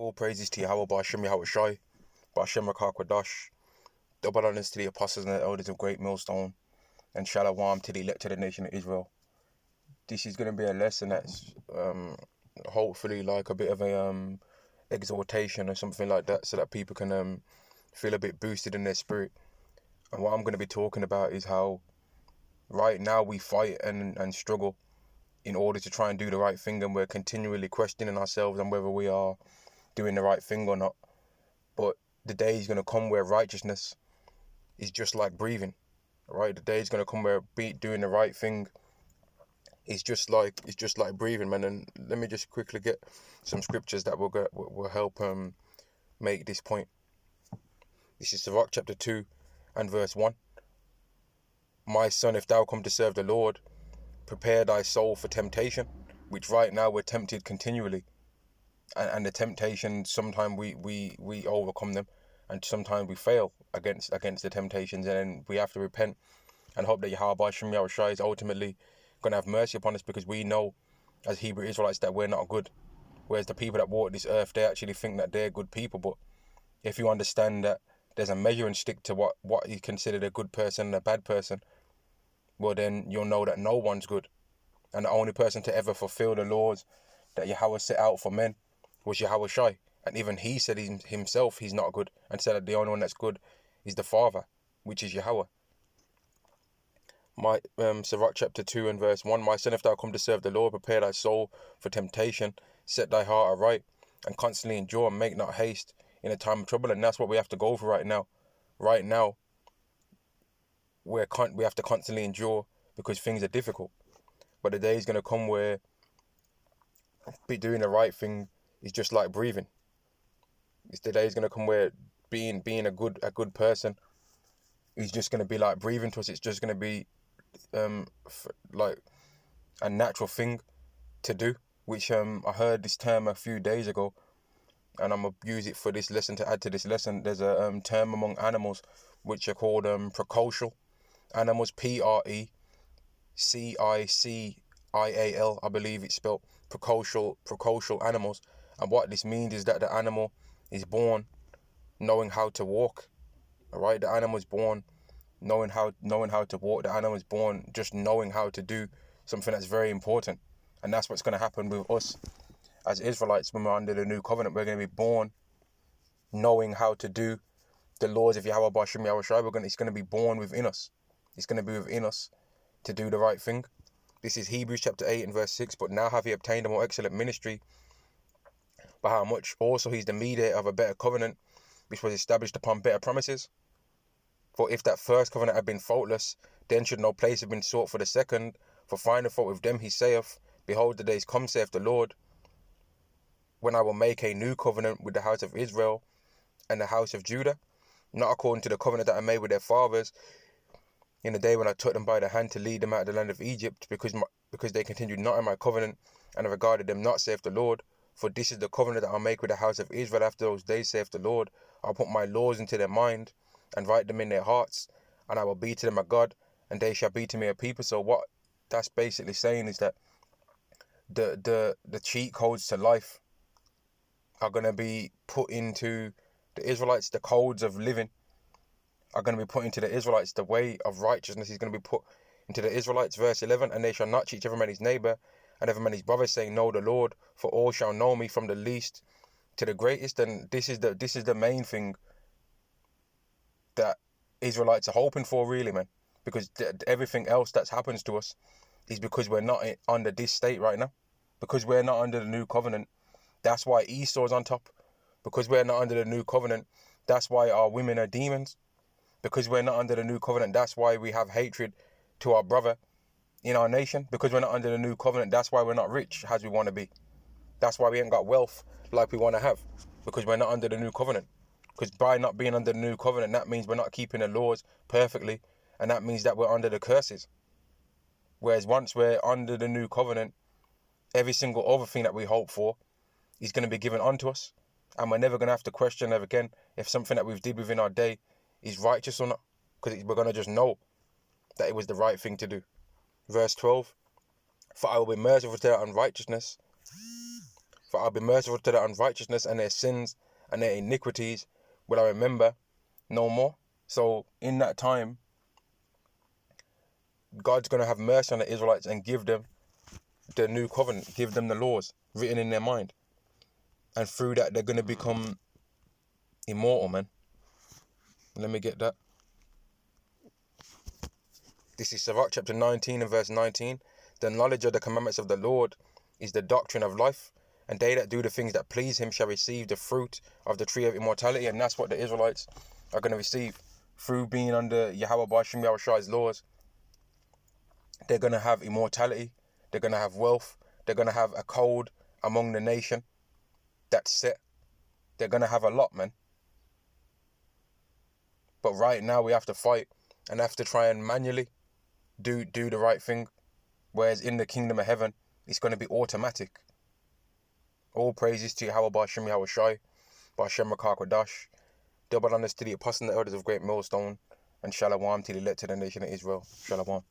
All praises to Yahweh, Ba'ashem Yahweh Shai, Ba'ashem Rakah Kwadash. Double honors to the apostles and the elders of Great Millstone, and Shalom to the elect of the nation of Israel. This is going to be a lesson that's hopefully like a bit of a exhortation or something like that, so that people can feel a bit boosted in their spirit. And what I'm going to be talking about is how right now we fight and struggle in order to try and do the right thing, and we're continually questioning ourselves on whether we are doing the right thing or not. But the day is going to come where righteousness is just like breathing, right? The day is going to come where doing the right thing is just like breathing, man. And let me just quickly get some scriptures that will help make this point. This is Sirach chapter 2 and verse 1. My son, if thou come to serve the Lord, prepare thy soul for temptation, which right now we're tempted continually. And the temptation, sometimes we overcome them, and sometimes we fail against the temptations, and then we have to repent and hope that Yahweh Ba'ashem Yahweh Shai is ultimately going to have mercy upon us, because we know as Hebrew Israelites that we're not good. Whereas the people that walk this earth, they actually think that they're good people. But if you understand that there's a measuring stick to what you consider a good person and a bad person, well, then you'll know that no one's good. And the only person to ever fulfill the laws that Yahweh set out for men was Yahweh Shai. And even he said himself he's not good, and said that the only one that's good is the Father, which is Yahweh. My Sirach chapter 2 and verse 1. My son, if thou come to serve the Lord, prepare thy soul for temptation, set thy heart aright, and constantly endure, and make not haste in a time of trouble. And that's what we have to go for right now. Right now, we have to constantly endure because things are difficult. But the day is going to come where doing the right thing is just like breathing. The day is going to come where being a good person is just going to be like breathing to us. It's just going to be like a natural thing to do, which I heard this term a few days ago, and I'm gonna use it for this lesson to add to this lesson. There's a term among animals which are called precocial animals, Precicial, I believe it's spelled precocial animals. And what this means is that the animal is born knowing how to walk. All right, the animal is born knowing how to walk. The animal is born just knowing how to do something that's very important. And that's what's going to happen with us as Israelites when we're under the new covenant. We're going to be born knowing how to do the laws of Yahweh Ba'ashem Yahweh Shai. It's going to be born within us. It's going to be within us to do the right thing. This is Hebrews chapter 8 and verse 6. But now have he obtained a more excellent ministry, by how much also he's the mediator of a better covenant, which was established upon better promises. For if that first covenant had been faultless, then should no place have been sought for the second. For finding fault with them, he saith, Behold, the days come, saith the Lord, when I will make a new covenant with the house of Israel and the house of Judah, not according to the covenant that I made with their fathers in the day when I took them by the hand to lead them out of the land of Egypt, because they continued not in my covenant, and I regarded them not, saith the Lord. For this is the covenant that I'll make with the house of Israel after those days, saith the Lord. I'll put my laws into their mind and write them in their hearts, and I will be to them a God, and they shall be to me a people. So what that's basically saying is that the cheat codes to life are going to be put into the Israelites. The codes of living are going to be put into the Israelites. The way of righteousness is going to be put into the Israelites. Verse 11, and they shall not cheat every man his neighbor, and every man his brother, saying, Know the Lord, for all shall know me, from the least to the greatest. And this is the main thing that Israelites are hoping for, really, man. Because everything else that happens to us is because we're not under this state right now. Because we're not under the new covenant. That's why Esau's on top. Because we're not under the new covenant, that's why our women are demons. Because we're not under the new covenant, that's why we have hatred to our brother in our nation. Because we're not under the new covenant, that's why we're not rich as we want to be. That's why we ain't got wealth like we want to have. Because we're not under the new covenant. Because by not being under the new covenant, that means we're not keeping the laws perfectly. And that means that we're under the curses. Whereas once we're under the new covenant, every single other thing that we hope for is going to be given unto us. And we're never going to have to question ever again if something that we've did within our day is righteous or not. Because we're going to just know that it was the right thing to do. Verse 12, For I will be merciful to their unrighteousness, For I'll be merciful to their unrighteousness, and their sins and their iniquities will I remember no more. So in that time, God's going to have mercy on the Israelites and give them the new covenant, give them the laws written in their mind. And through that, they're going to become immortal, man. Let me get that. This is Sirach chapter 19 and verse 19. The knowledge of the commandments of the Lord is the doctrine of life, and they that do the things that please him shall receive the fruit of the tree of immortality. And that's what the Israelites are going to receive through being under Yahweh Ba'ashem Yahushai's laws. They're going to have immortality. They're going to have wealth. They're going to have a code among the nation that's set. They're going to have a lot, man. But right now we have to fight and have to try and manually do the right thing. Whereas in the kingdom of heaven, it's going to be automatic. All praises to Yahweh Ba'ashem Yahushai, Ba'ashem Rakah Kodash. Double honors to the apostles and the elders of Great Millstone, and Shalom to the elect to the nation of Israel. Shalom.